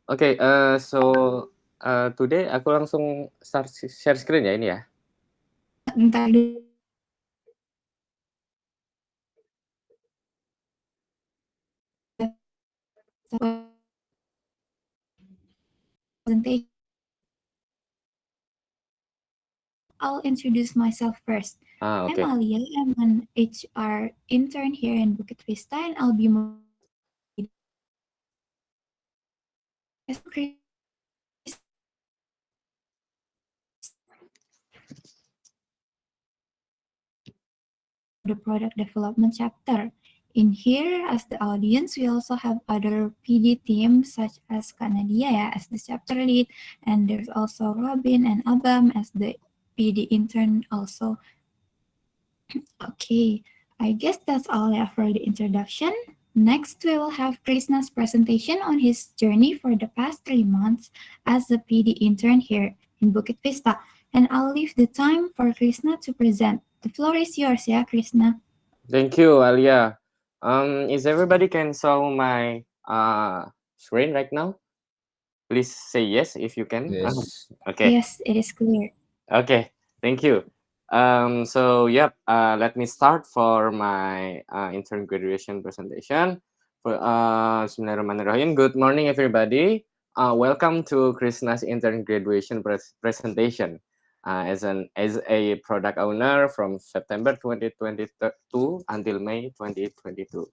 Oke, today aku langsung start share screen ya ini ya? Bentar dulu. Presentation. I'll introduce myself first. I'm Oke. Alia. I'm an HR intern here in Bukit Vista, and I'll be the product development chapter. In here, as the audience, we also have other PD teams such as Kanadia as the chapter lead, and there's also Robin and Abam as the PD intern also. Okay, I guess that's all I have for the introduction. Next, we will have Krisna's presentation on his journey for the past 3 months as a PD intern here in Bukit Vista. And I'll leave the time for Krisna to present. The floor is yours, yeah, Krisna. Thank you, Alia. Is everybody can saw my screen right now? Please say yes if you can. Yes. Okay. Yes, it is clear. Okay. Thank you. Let me start for my intern graduation presentation. Bismillahirrahmanirrahim. Good morning, everybody. Welcome to Krisna's intern graduation presentation. As a product owner from September 2022 until May 2022.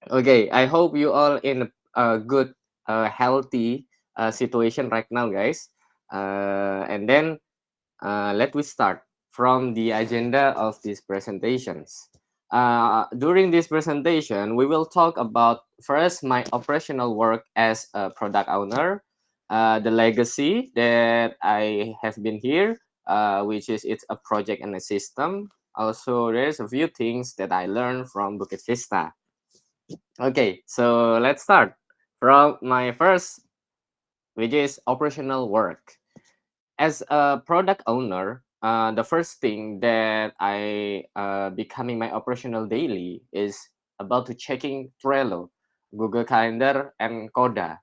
Okay, I hope you all in a good, healthy situation right now, guys. Let we start from the agenda of these presentations. During this presentation, we will talk about first my operational work as a product owner, the legacy that I have been here, which is it's a project and a system. Also, there's a few things that I learned from Bukit Vista. Okay, so let's start from my first, which is operational work. As a product owner, the first thing that I becoming my operational daily is about to checking Trello, Google Calendar, and Coda.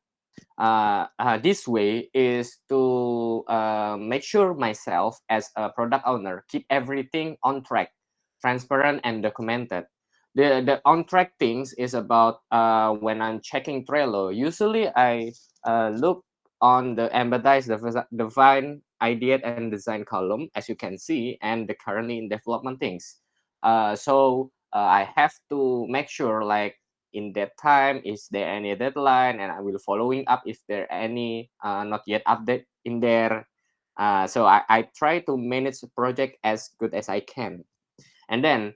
This way is to make sure myself as a product owner keep everything on track, transparent and documented. The on track things is about when I'm checking Trello. Usually I look on the embedize the define idea and design column, as you can see, and the currently in development things. I have to make sure like in that time is there any deadline, and I will following up if there any not yet update in there. I try to manage the project as good as I can. And then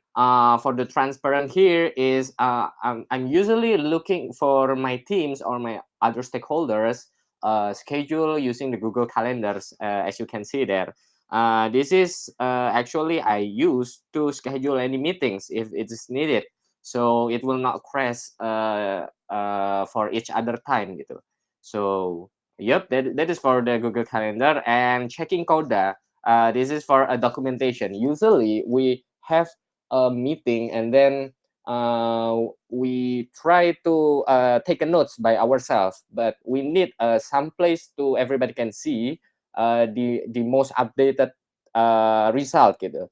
for the transparent here is I'm usually looking for my teams or my other stakeholders schedule using the Google calendars, as you can see there. This is actually I use to schedule any meetings if it is needed, so it will not crash for each other time gitu. So yep, that is for the Google Calendar. And checking Coda, this is for a documentation. Usually we have a meeting, and then we try to take a notes by ourselves, but we need some place to everybody can see the most updated result gitu.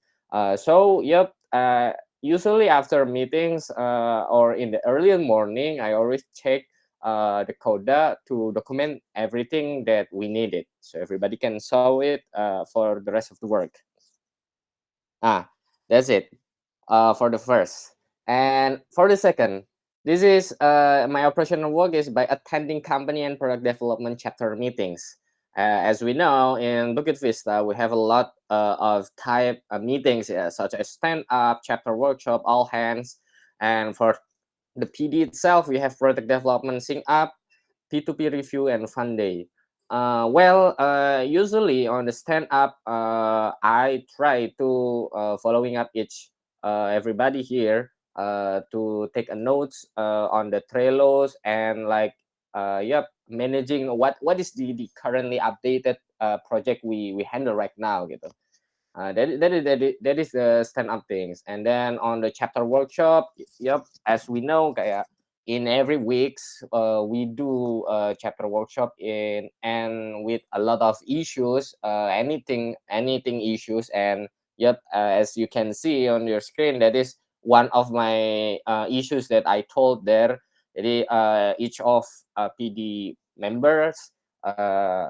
Usually after meetings or in the early morning, I always check the coda to document everything that we needed, so everybody can saw it for the rest of the work. That's it for the first. And for the second, this is my operational work is by attending company and product development chapter meetings. As we know, in Bukit Vista, we have a lot of type of meetings, such as stand up, chapter workshop, all hands. And for the PD itself, we have product development sync up, P2P review, and fun day. Usually on the stand up, I try to following up each everybody here to take a notes on the Trellos, and like managing what is the currently updated project we handle right now gitu. That is the stand up things. And then on the chapter workshop, yep, as we know kayak in every weeks we do a chapter workshop in and with a lot of issues, anything issues. And yep, as you can see on your screen, that is one of my issues that I told there. Jadi each of PD members uh,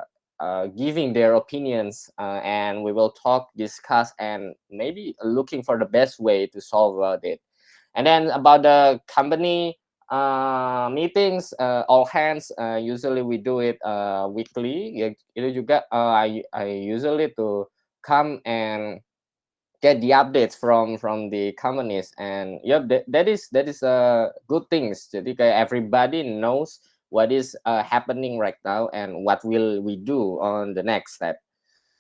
giving their opinions, and we will talk, discuss, and maybe looking for the best way to solve it. And then about the company meetings, all hands, usually we do it weekly. Ya, itu juga I usually to come and get the updates from the companies. And yep, that is good things. Jadi kayak everybody knows what is happening right now and what will we do on the next step.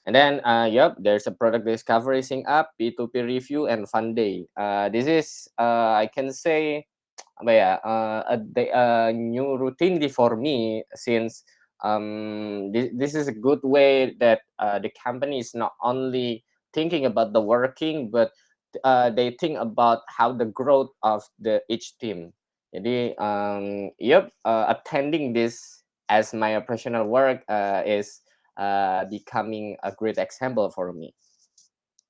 And then, yep, there's a product discovery sync up, P2P review, and fun day. This is, I can say, apa ya, a new routine for me, since this is a good way that the company is not only thinking about the working, but they think about how the growth of the each team. Jadi, yep, attending this as my operational work is becoming a great example for me.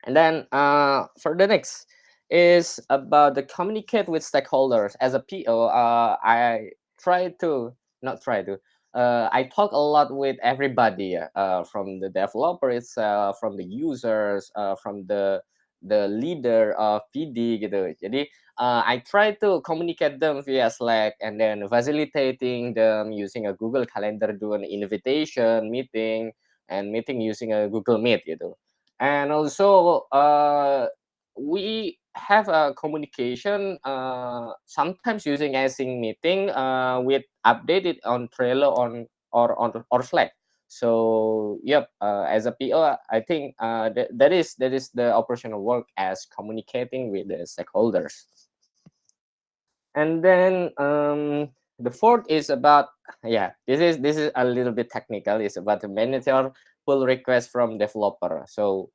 And then for the next is about the communicate with stakeholders. As a PO, I try to not try to. I talk a lot with everybody, from the developer itself, from the users, from the leader of PD gitu. Jadi I try to communicate them via Slack, and then facilitating them using a Google Calendar, do an invitation meeting and meeting using a Google Meet gitu. And also we have a communication sometimes using async meeting with updated on Trello on or Slack. So yep, as a PO, I think that is the operational work as communicating with the stakeholders. And then the fourth is about, yeah, this is a little bit technical. It's about the manager pull request from developer. So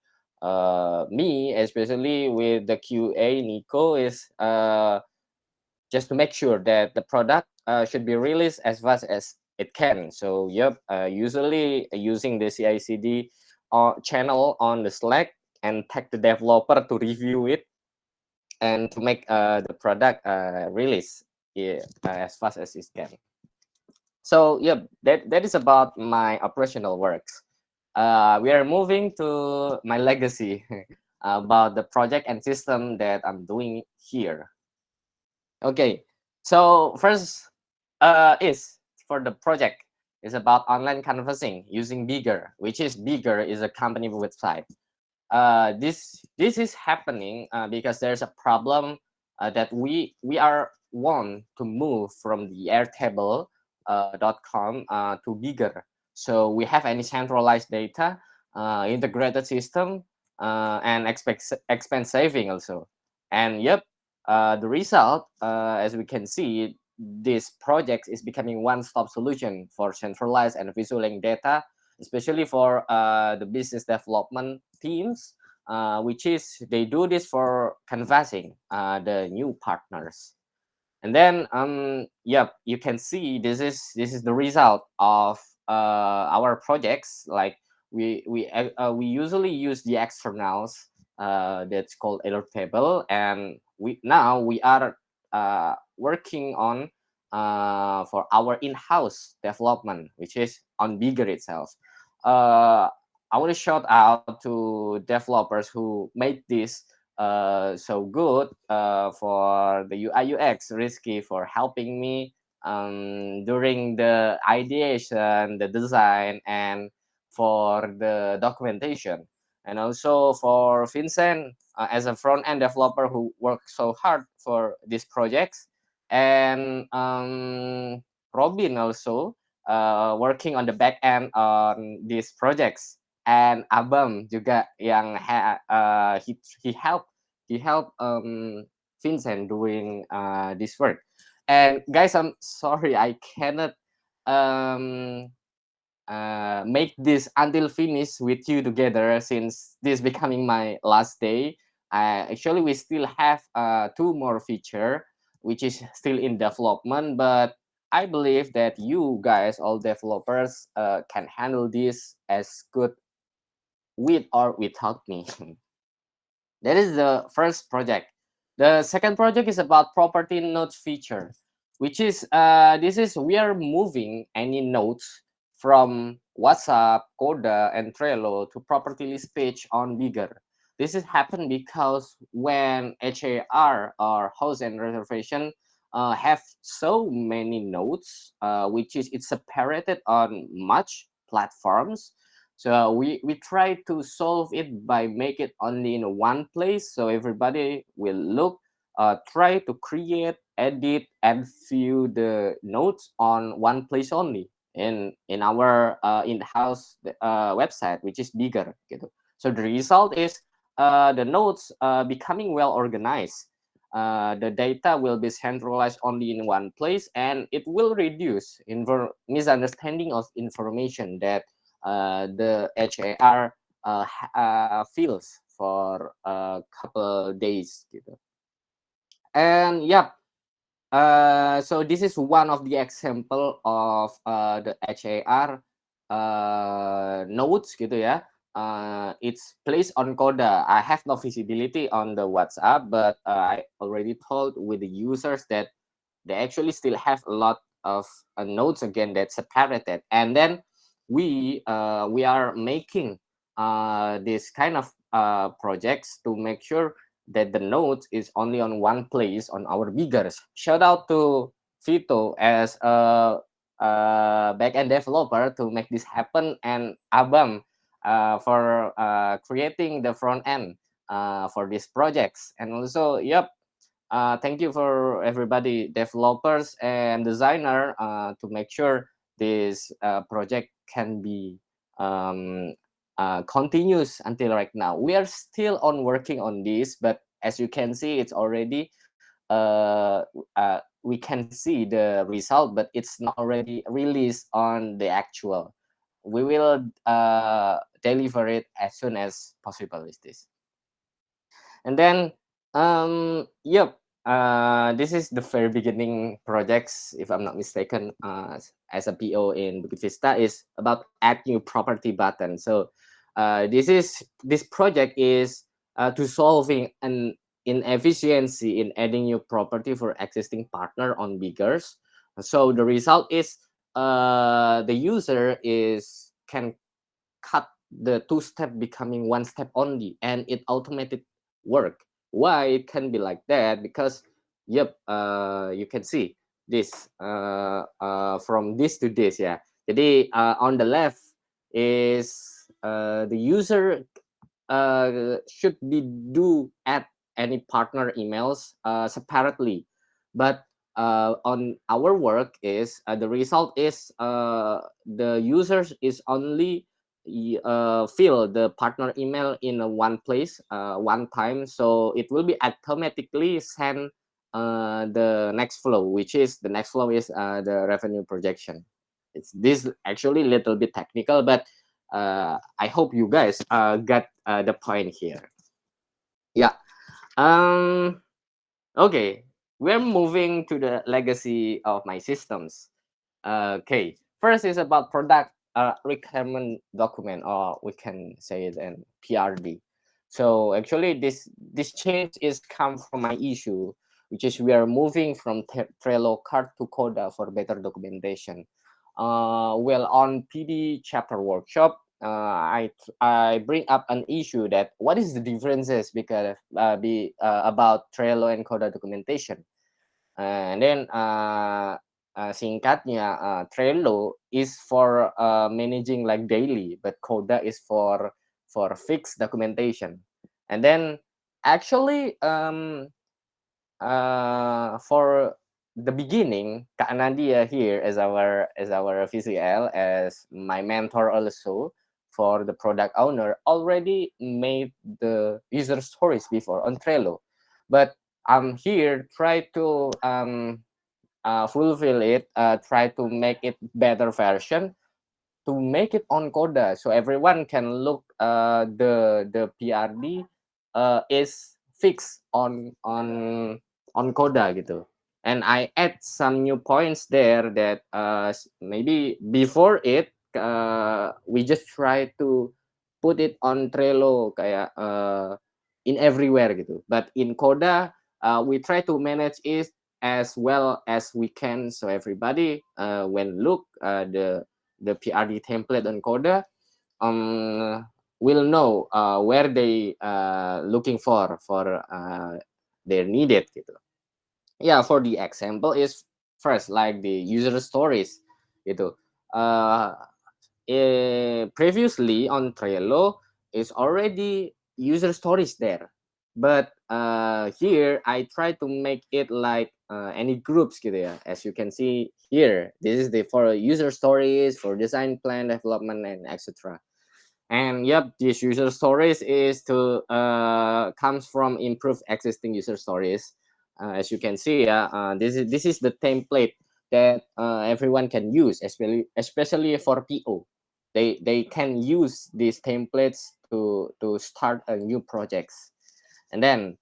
me, especially with the QA, Nico, is just to make sure that the product should be released as fast as it can. So yep, usually using the CI/CD channel on the Slack, and tag the developer to review it and to make the product release, yeah, as fast as it can. So yeah, that is about my operational works. We are moving to my legacy, about the project and system that I'm doing here. Okay, so first is for the project is about online canvassing using BIGGR, which is BIGGR is a company website. This is happening because there's a problem that we are want to move from the Airtable .com to bigger. So we have any centralized data, integrated system, and expense saving also. And yep, the result, as we can see, this project is becoming one-stop solution for centralized and visualizing data, especially for the business development teams, which is they do this for canvassing the new partners. And then yep, you can see this is the result of our projects. Like we usually use the externals that's called Airtable, and we are working on for our in-house development, which is on Bigger itself. I want to shout out to developers who made this so good, for the UI UX, Risky, for helping me during the ideation, the design, and for the documentation. And also for Vincent, as a front end developer who worked so hard for these projects. And Robin also working on the back end on these projects. And Abam juga yang he helped Vincent doing this work. And guys, I'm sorry I cannot um, make this until finish with you together, since this becoming my last day. Actually, we still have two more feature which is still in development, but I believe that you guys, all developers, can handle this as good with or without me. That is the first project. The second project is about property notes feature, which is this is we are moving any notes from WhatsApp, Coda, and Trello to property list page on BIGGR. This has happened because when HAR or house and reservation have so many notes, which is it's separated on much platforms, so we try to solve it by make it only in one place, so everybody will look, try to create, edit, and view the notes on one place only in our in-house website, which is bigger. Gitu. So the result is the notes becoming well organized. The data will be centralized only in one place, and it will reduce misunderstanding of information that the HAR feels for a couple days gitu. And yep, so this is one of the example of the HAR nodes gitu ya. It's placed on Coda. I have no visibility on the WhatsApp, but I already told with the users that they actually still have a lot of nodes again that's separated, and then we are making this kind of projects to make sure that the nodes is only on one place on our biggers. Shout out to Vito as a backend developer to make this happen, and Abam for creating the front end for these projects. And also, yep, thank you for everybody, developers and designer, to make sure this project can be um, continuous until right now. We are still on working on this, but as you can see, it's already we can see the result, but it's not already released on the actual. We will deliver it as soon as possible. Is this? And then yep, this is the very beginning projects, if I'm not mistaken, as a PO in Bukit Vista, is about add new property button. So this project is to solving an inefficiency in adding new property for existing partner on biggers. So the result is the user is can cut the two step becoming one step only, and it automated work. Why it can be like that? Because yep, you can see this from this to this ya. Jadi on the left is the user should be do add any partner emails separately, but on our work is the result is the users is only fill the partner email in one place one time, so it will be automatically send the next flow, which is the next flow is the revenue projection. It's this actually little bit technical, but I hope you guys got the point here. Yeah. Um. Okay. We're moving to the legacy of my systems. Okay. First is about product requirement document, or we can say it in PRD. So actually, this change is come from my issue, which is we are moving from Trello card to Coda for better documentation. Well, on PD chapter workshop, I bring up an issue that what is the differences because about Trello and Coda documentation. And then singkatnya, Trello is for managing like daily, but Coda is for fixed documentation. And then actually for the beginning, Kak Nadia here as our VCL, as my mentor also for the product owner, already made the user stories before on Trello, but I'm here try to fulfill it, try to make it better version to make it on Coda, so everyone can look the PRD is fixed on Coda gitu. and I add some new points there that maybe before it we just try to put it on Trello kayak in everywhere gitu. But in Coda we try to manage it as well as we can, so everybody when look the PRD template on Coda will know where they looking for their needed gitu. Yeah, for the example is first like the user stories gitu. uh Previously on Trello is already user stories there, but here I try to make it like any groups gitu ya. As you can see here, this is the for user stories, for design plan development and etc. And yep, this user stories is to comes from improved existing user stories. As you can see, this is the template that everyone can use, especially for PO. They can use these templates to start a new projects, and then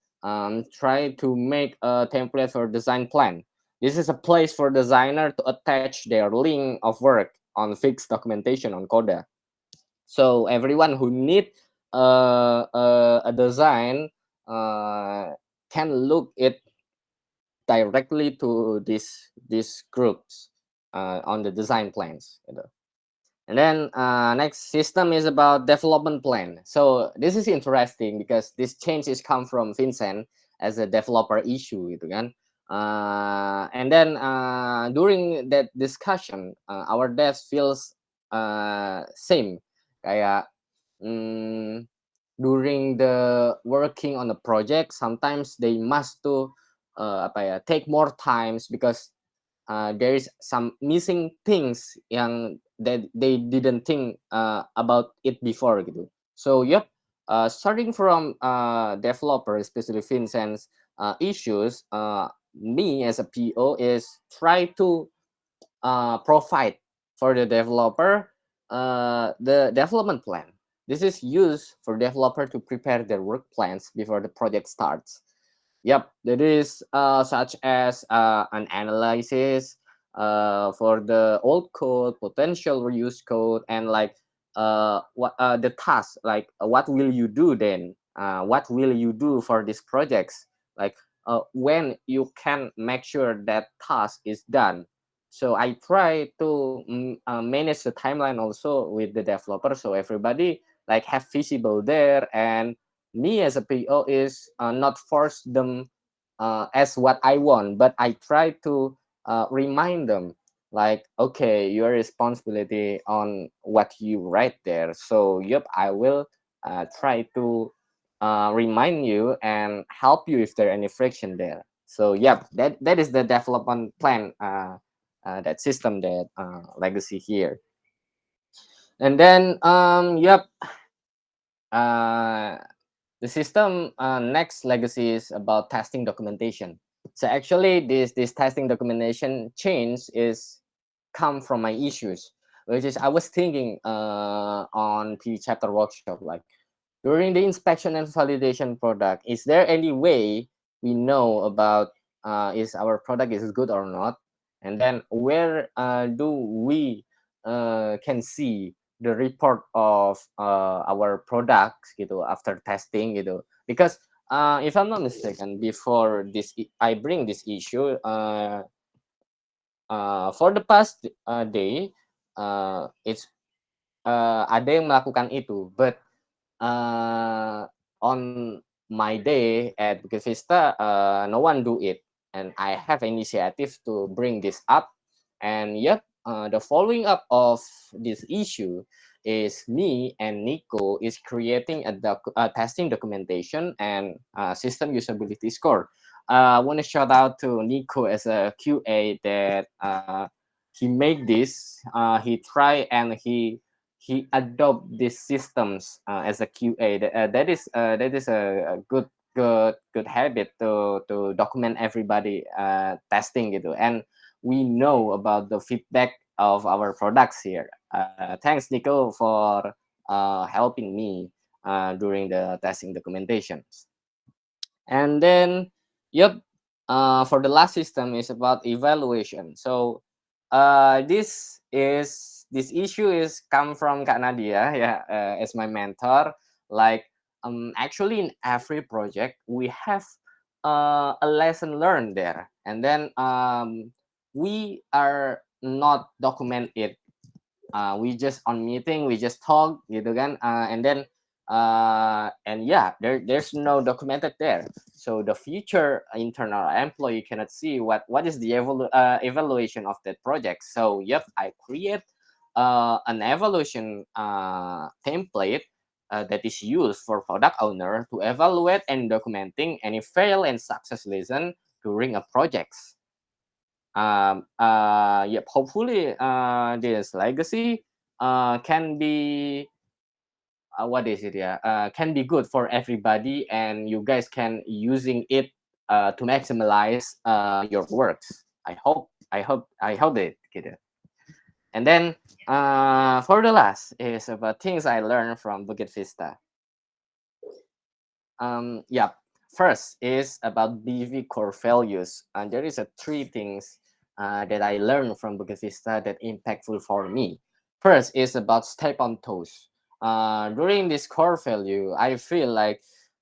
try to make a template for design plan. This is a place for designer to attach their link of work on fixed documentation on Coda, so everyone who need a design uh, can look it directly to these groups on the design plans gitu. And then next system is about development plan. So this is interesting because this change is come from Vincent as a developer issue gitu kan. And then during that discussion, our devs feels same kayak mm, during the working on the project, sometimes they must to apa ya, take more times because there is some missing things yang that they didn't think about it before gitu. So yep, starting from developer, especially Vincent's issues, me as a PO is try to provide for the developer the development plan. This is used for developer to prepare their work plans before the project starts. Yep, that is such as an analysis for the old code, potential reuse code, and like what the task, like what will you do then? What will you do for these projects? Like when you can make sure that task is done. So I try to manage the timeline also with the developer, so everybody like have visible there, and me as a PO is not force them as what I want, but I try to remind them like, okay, your responsibility on what you write there. So yep, I will try to remind you and help you if there any friction there. So yep, that is the development plan, that system that legacy here. And then yep, uh, the system next legacy is about testing documentation. So actually, this testing documentation change is come from my issues, which is I was thinking on the chapter workshop, like during the inspection and validation product, is there any way we know about is our product is good or not, and then where do we can see the report of our products gitu after testing gitu, because if I'm not mistaken, before this I bring this issue for the past day, it's ada yang melakukan itu, but on my day at Bukit Vista, no one do it, and I have initiative to bring this up. And yet, the following up of this issue is me and Nico is creating a testing documentation and system usability score. I want to shout out to Nico as a QA that he made this. He try and he adopt these systems as a QA. That is a good habit to document everybody testing gitu, and we know about the feedback of our products here. Thanks Nico for helping me during the testing documentations. And then yep, For the last system is about evaluation. So this issue is come from Kak Nadia, yeah, as my mentor. Like actually in every project we have a lesson learned there, and then we are not document it. We just on meeting we just talk gitu kan, and yeah, there's no documented there, so the future internal employee cannot see what is the evaluation of that project. So yep, I create an evaluation template that is used for product owner to evaluate and documenting any fail and success lesson during a project. Yep, hopefully this legacy can be what is it, yeah, can be good for everybody, and you guys can using it to maximize your works. I hope it gitu. And then for the last is about things I learned from Bukit Vista. Yeah, first is about BV core values, and there is a three things that I learned from Bukit Vista that impactful for me. First is about step on toes. During this core value, I feel like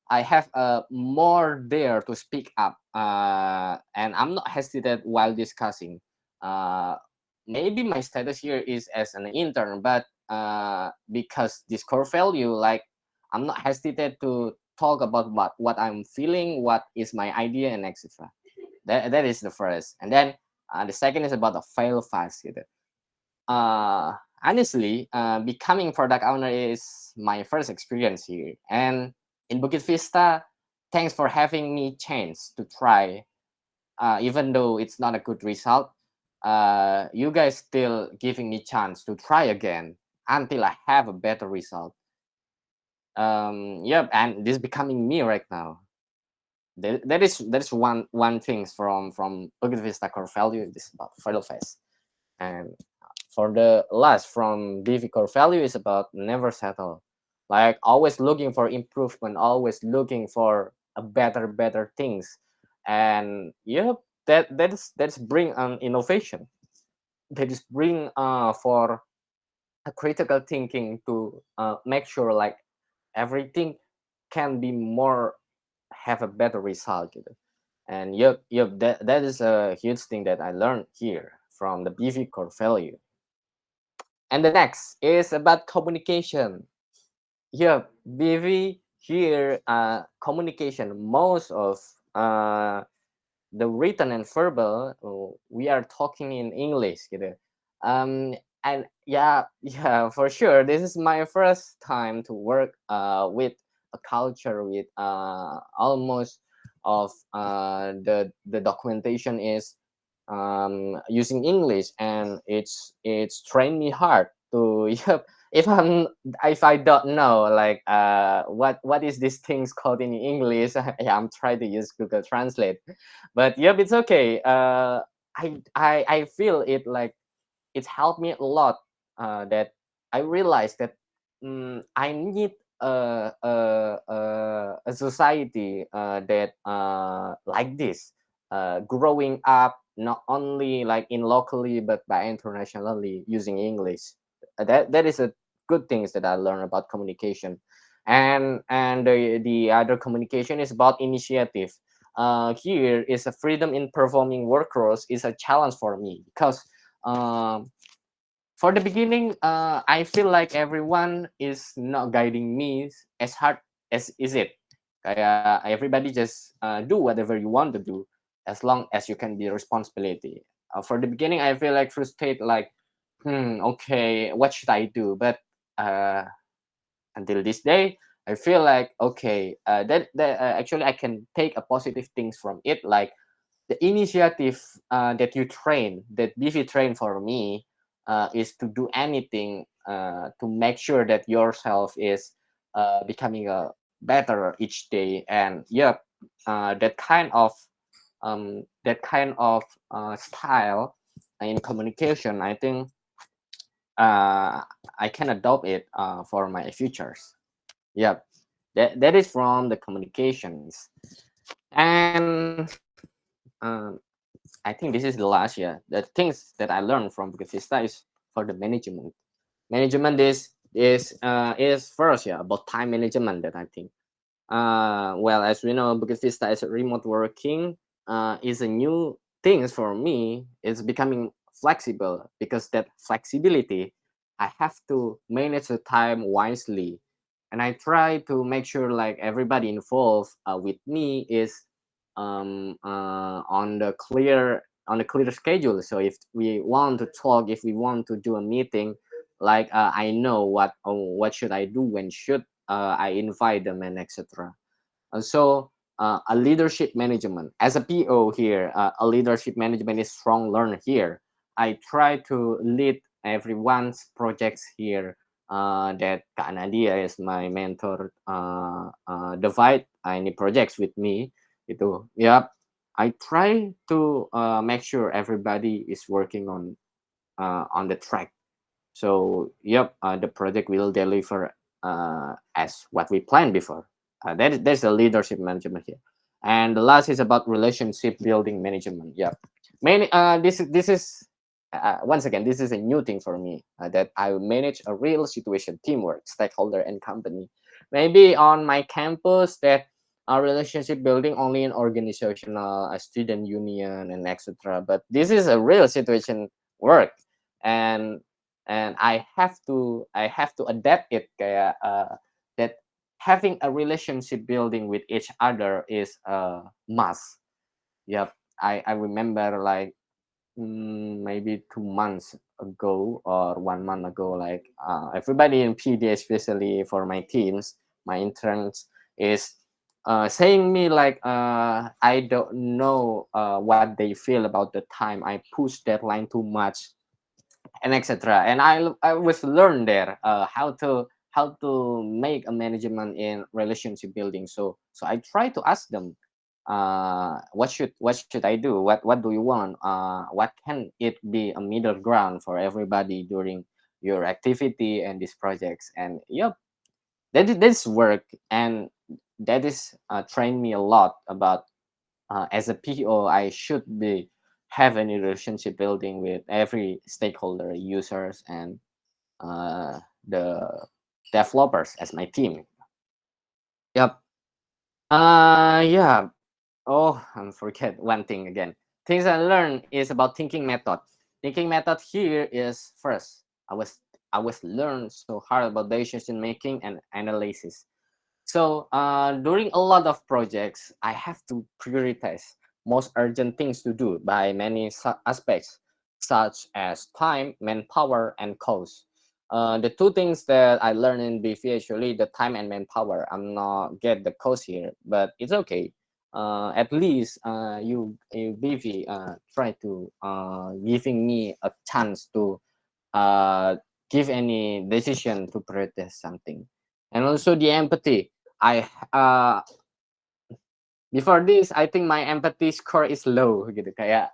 I have more there to speak up, and I'm not hesitant while discussing. Uh, Maybe my status here is as an intern, but because this core value, like I'm not hesitant to talk about what I'm feeling, what is my idea, and etc. That is the first, and then the second is about the fail fast gitu. Honestly, becoming product owner is my first experience here, and in Bukit Vista, thanks for having me chance to try, even though it's not a good result. You guys still giving me chance to try again until I have a better result. Yep, and this becoming me right now. That is one things from Bukit Vista core value. This is about fail fast. And for the last from BV core value is about never settle, like always looking for improvement, always looking for a better things. And yep, that's bring an innovation, that is bring for a critical thinking to make sure like everything can be more, have a better result gitu. And yep, that is a huge thing that I learned here from the BV core value. And the next is about communication. Yeah, BV here, communication, most of the written and verbal, we are talking in English gitu. And yeah, yeah, for sure, this is my first time to work with a culture with almost of the documentation is using English, and it's trained me hard to yep, if I'm, if I don't know like what is these things called in English, yeah, I'm trying to use Google Translate. But yep, it's okay. I feel it like it's helped me a lot, that I realized that I need a society that like this, growing up not only like in locally but by internationally using English. That is a good things that I learned about communication. And the other communication is about initiative. Here is a freedom in performing work roles is a challenge for me because um, for the beginning, I feel like everyone is not guiding me as hard as is it. Kayak everybody just do whatever you want to do as long as you can be responsibility. For the beginning, I feel like frustrated, like, okay, what should I do? But uh, until this day, I feel like okay, that actually I can take a positive things from it, like the initiative that you train, that BV train for me, is to do anything to make sure that yourself is becoming a better each day. And yeah, that kind of style in communication, I think I can adopt it for my futures. Yep, that is from the communications. And um, I think this is the last year. The things that I learned from Bukit Vista is for the management. Management is first, yeah, about time management that I think. Well, as we know, Bukit Vista is remote working. Is a new things for me. It's becoming flexible because that flexibility, I have to manage the time wisely, and I try to make sure like everybody involved with me is on the clear schedule. So if we want to talk, if we want to do a meeting, like I know what should I do, when should I invite them, and etc. And so a leadership management as a PO here, a leadership management is strong learner here. I try to lead everyone's projects here. That Kak Nadia is my mentor. Divide any projects with me. Itu, yep. I try to make sure everybody is working on the track. So, yep, the project will deliver as what we planned before. There's a leadership management here, and the last is about relationship building management. Yep, many this is once again, this is a new thing for me, that I manage a real situation, teamwork, stakeholder, and company. Maybe on my campus that relationship building only in organizational, student union, and etc. But this is a real situation work, and I have to adapt it kayak that having a relationship building with each other is a must. Yep, I remember like maybe 2 months ago or 1 month ago, like everybody in PD, especially for my teams, my interns, is saying me like I don't know what they feel about the time I push deadline too much, and etc. And I was learn there how to make a management in relationship building. So I try to ask them, what should I do, what do you want, what can it be a middle ground for everybody during your activity and these projects. And yep, that is work, and that is trained me a lot about as a PO, I should be have any relationship building with every stakeholder, users, and uh, the developers as my team. Yep. Yeah. Oh, I forget one thing again. Things I learned is about thinking method. Thinking method here is first. I was learned so hard about decision making and analysis. So during a lot of projects, I have to prioritize most urgent things to do by many aspects, such as time, manpower, and cost. The two things that I learned in BV, actually, the time and manpower. I'm not get the cost here, but it's okay. At least you BV try to giving me a chance to uh, give any decision to prioritize something. And also the empathy. I Before this, I think my empathy score is low gitu, kayak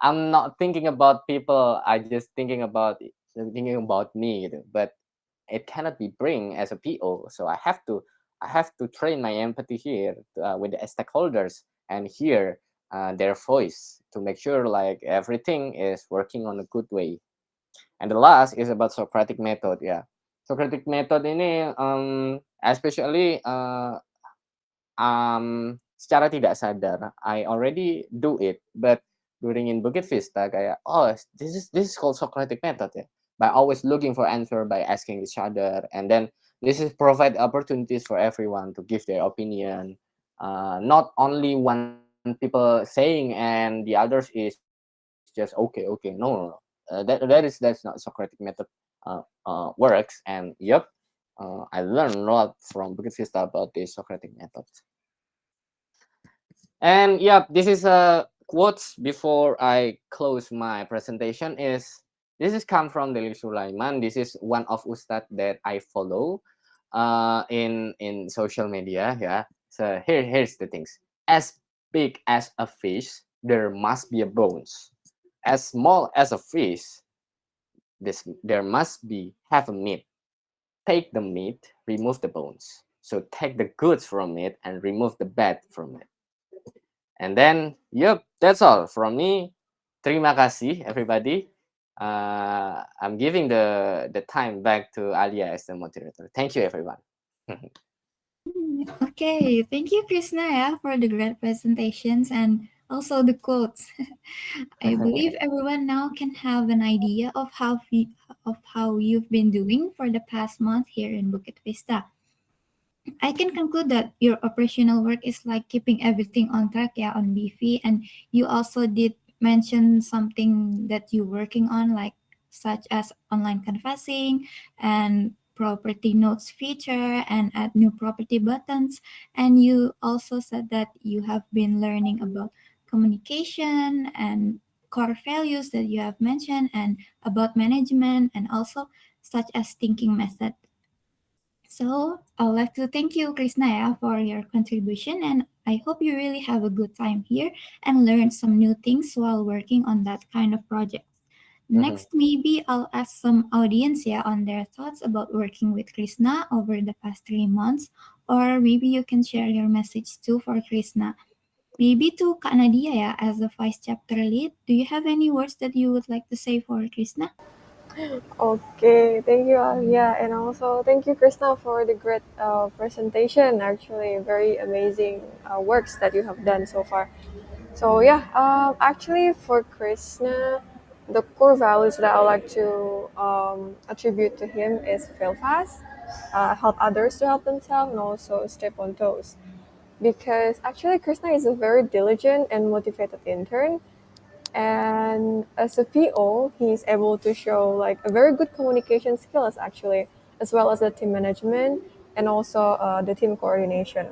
I'm not thinking about people, I just thinking about me gitu. But it cannot be bring as a PO, so I have to train my empathy here with the stakeholders and hear their voice to make sure like everything is working on a good way. And the last is about Socratic method, ya. Socratic method ini especially secara tidak sadar I already do it, but during in Bukit Vista kayak, oh, this is called Socratic method, ya. By always looking for answer by asking each other, and then this is provide opportunities for everyone to give their opinion. Not only one people saying and the others is just okay, no, no, no. That's not Socratic method works. And yep, I learned a lot from Bukit Vista about this Socratic method. And yeah, this is a quotes before I close my presentation. This is come from Delil Sulaiman. This is one of ustad that I follow in social media. Yeah. So here's the things. As big as a fish, there must be a bones. As small as a fish, this there must be have a meat. Take the meat, remove the bones. So take the goods from it and remove the bad from it. And then, yep, that's all from me. Terima kasih, everybody. I'm giving the time back to Alia as the moderator. Thank you, everyone. Okay, thank you, Krishna, yeah, for the great presentations and also the quotes. I believe everyone now can have an idea of how you've been doing for the past month here in Bukit Vista. I can conclude that your operational work is like keeping everything on track, yeah, on BV. And you also did mention something that you're working on, like such as online canvassing and property notes feature and add new property buttons. And you also said that you have been learning about communication and core values that you have mentioned and about management and also such as thinking method. So I would like to thank you, Krisna, for your contribution, and I hope you really have a good time here and learn some new things while working on that kind of project. Mhm. Next, maybe I'll ask some audience on their thoughts about working with Krishna over the past 3 months, or maybe you can share your message too for Krishna. Maybe to Kak Nadia, as the vice chapter lead, do you have any words that you would like to say for Krishna? Okay, thank you, Alia, and also thank you, Krisna, for the great presentation. Actually, very amazing works that you have done so far. So yeah, actually for Krishna, the core values that I like to attribute to him is fail fast, help others to help themselves, and also step on toes. Because actually, Krishna is a very diligent and motivated intern, and as a PO, he's able to show like a very good communication skills actually, as well as the team management and also the team coordination.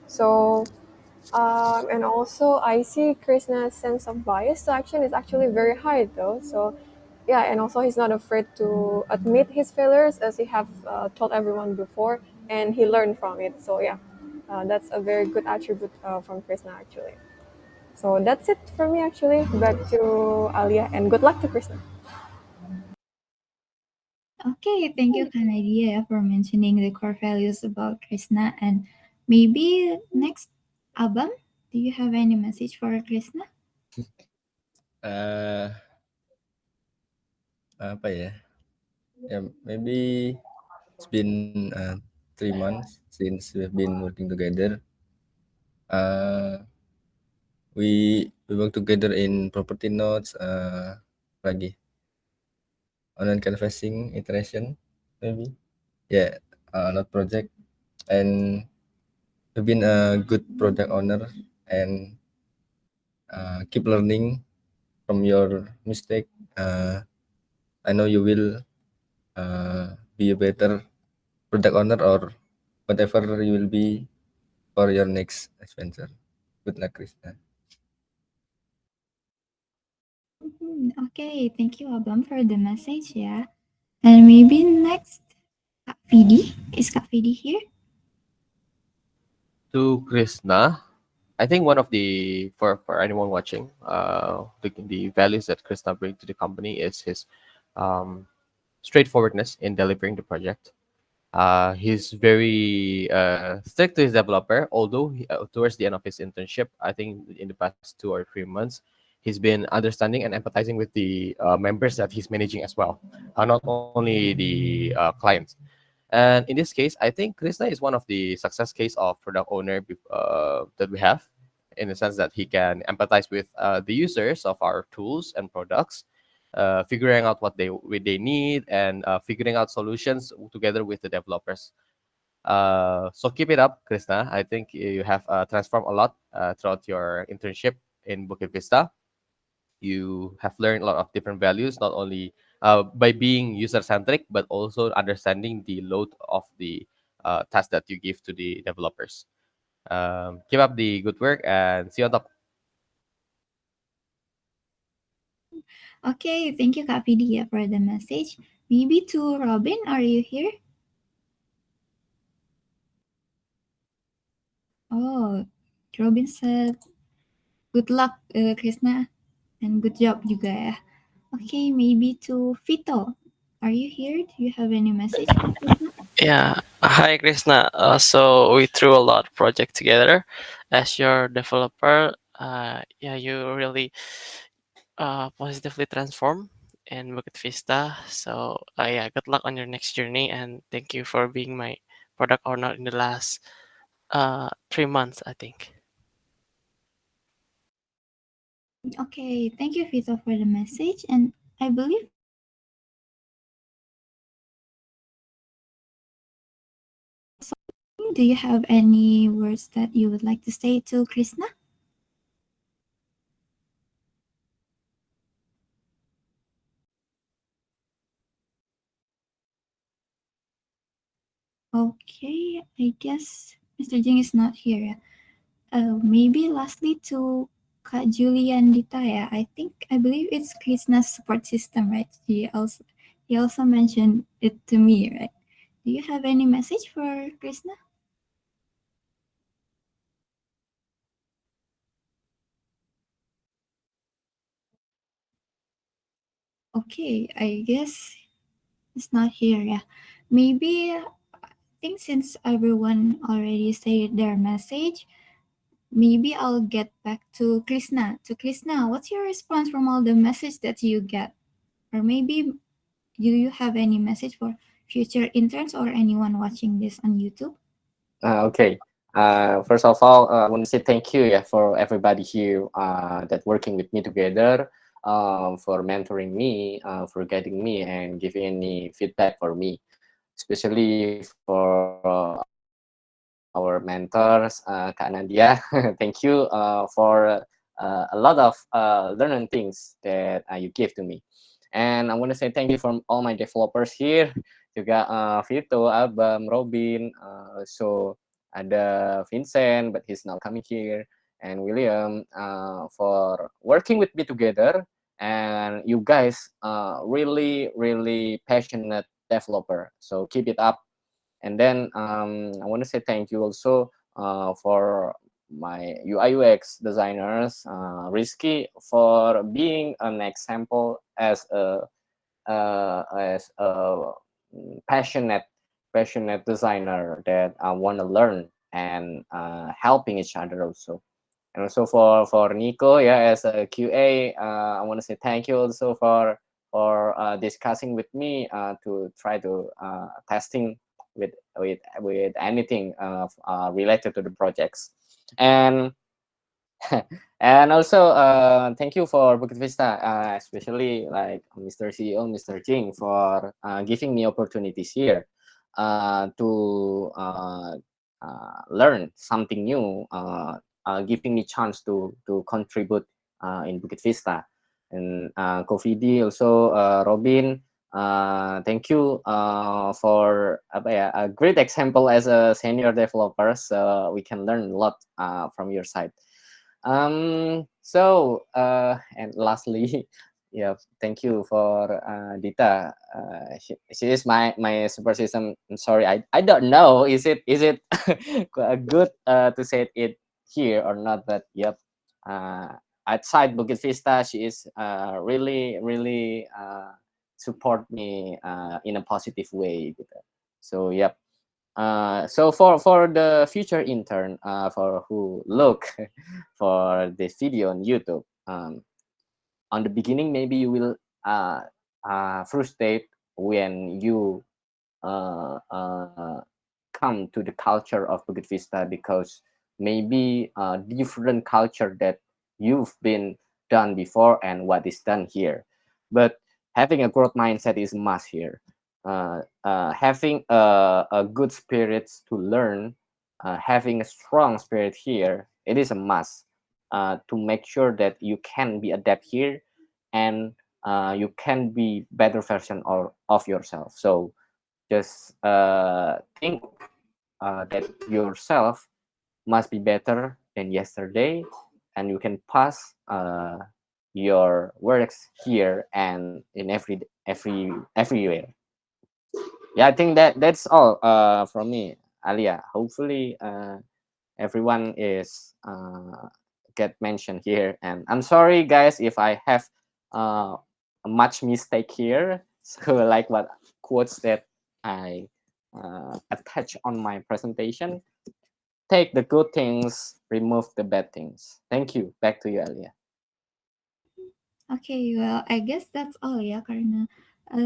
So and also, I see Krishna's sense of bias to action is actually very high, though. So, yeah, and also he's not afraid to admit his failures, as he have told everyone before, and he learned from it. So, yeah, that's a very good attribute from Krishna, actually. So that's it for me, actually. Back to Alia, and good luck to Krishna. Okay, thank you, Kanadia, for mentioning the core values about Krishna. And maybe next, Abam, do you have any message for Krishna? uh, apa ya? Ya maybe it's been 3 months since we've been working together. Uh, we work together in property notes, lagi online canvassing iteration maybe. Yeah, not project, and we've been a good project owner and keep learning from your mistake. Uh, I know you will be a better product owner or whatever you will be for your next adventure. Good luck, Krishna. Okay, thank you, Abam, for the message, yeah. And maybe next, Kak Vidi. Is Kak Vidi here? To Krishna, I think one of the for anyone watching, the values that Krishna brings to the company is his um, straightforwardness in delivering the project. He's very strict to his developer, although towards the end of his internship, I think in the past 2 or 3 months, he's been understanding and empathizing with the members that he's managing as well, not only the clients. And in this case, I think Krishna is one of the success case of product owner that we have, in the sense that he can empathize with the users of our tools and products, figuring out what they need and figuring out solutions together with the developers. So keep it up, Krishna. I think you have transformed a lot throughout your internship in Bukit Vista. You have learned a lot of different values, not only by being user centric, but also understanding the load of the task that you give to the developers. Keep up the good work and see you on top. Okay, thank you, Kak Vidi, for the message. Maybe to Robin, are you here? Oh, Robin said, good luck, Krishna, and good job juga ya. Okay, maybe to Vito. Are you here? Do you have any message for Krishna? Yeah. Hi, Krisna. So we threw a lot of project together as your developer. Yeah, you really positively transform in Bukit Vista. So yeah, good luck on your next journey, and thank you for being my product owner in the last 3 months, I think. Okay, thank you, Vito, for the message. And I believe do you have any words that you would like to say to Krishna? Okay, I guess Mr. Jing is not here yet. Maybe lastly to Kak Julia and Dita, yeah, I believe it's Krishna's support system, right? He also mentioned it to me, right? Do you have any message for Krishna? Okay, I guess it's not here, yeah. Maybe I think since everyone already said their message, maybe I'll get back to Krishna. To Krishna, what's your response from all the message that you get? Or maybe do you have any message for future interns or anyone watching this on YouTube? Okay. First of all, I want to say thank you, yeah, for everybody here that working with me together, for mentoring me, for guiding me and giving any feedback for me, especially for our mentors, Kak Nadia. Thank you for a lot of learning things that you give to me. And I want to say thank you from all my developers here, juga Vito, Abam, Robin, so ada Vincent, but he's not coming here, and William, for working with me together. And you guys, really passionate developer. So keep it up. And then I want to say thank you also for my UI UX designers, Rizky, for being an example as a passionate designer that I want to learn and helping each other also. And also for Nico, yeah, as a QA, I want to say thank you also for discussing with me to try to testing with anything related to the projects. And and also thank you for Bukit Vista, especially like Mr. CEO, Mr. Jing, for giving me opportunities here to learn something new, giving me chance to contribute in Bukit Vista. And Kofidi also, Robin, thank you for apa ya, a great example as a senior developer. So we can learn a lot from your side. And lastly, yeah, thank you for Dita. She is my support system. I'm sorry, I don't know, is it good to say it here or not, but yep. uh, Outside Bukit Vista, she is really support me in a positive way gitu. So yep. So for the future intern, for who look for this video on YouTube, on the beginning maybe you will frustrate when you uh, uh, come to the culture of Bukit Vista, because maybe different culture that you've been done before and what is done here. But having a growth mindset is a must here. Having a good spirits to learn, having a strong spirit here, it is a must to make sure that you can be adapt here, and you can be better version of yourself. So just think that yourself must be better than yesterday, and you can pass your works here and in everywhere. Yeah, I think that's all from me, Alia. Hopefully everyone is get mentioned here, and I'm sorry guys if I have uh, much mistake here. So like what quotes that I attach on my presentation, take the good things, remove the bad things. Thank you. Back to you, Alia. Okay, well, I guess that's all ya, karena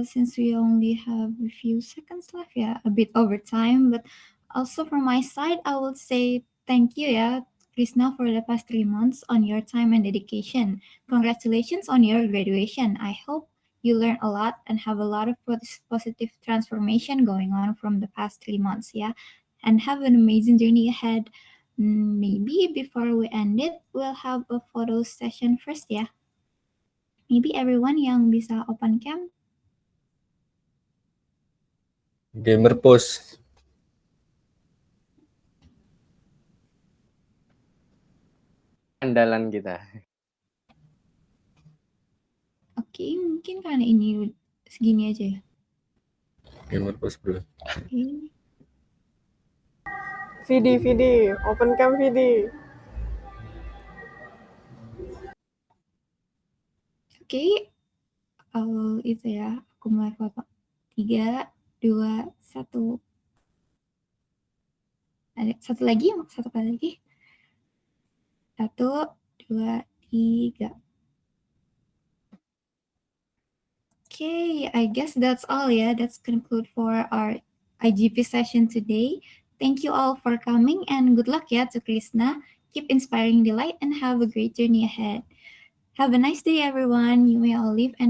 since we only have a few seconds left, yeah, a bit over time. But also from my side, I would say thank you, yeah, Krishna, for the past 3 months on your time and dedication. Congratulations on your graduation. I hope you learn a lot and have a lot of positive transformation going on from the past 3 months, yeah, and have an amazing journey ahead. Maybe before we end it, we'll have a photo session first, yeah. Maybe everyone yang bisa open cam. Gamer pose. Andalan kita. Oke, mungkin karena ini segini aja ya. Gamer pose, bro. Oke. Vidi, open cam Vidi. Oke, itu ya. Aku mulai foto. 3, 2, 1. Ada satu lagi, satu kali lagi. 1, 2, 3. Okay, I guess that's all, yeah. That's conclude for our IGP session today. Thank you all for coming and good luck, yeah, to Krishna. Keep inspiring the light and have a great journey ahead. Have a nice day, everyone. You may all leave and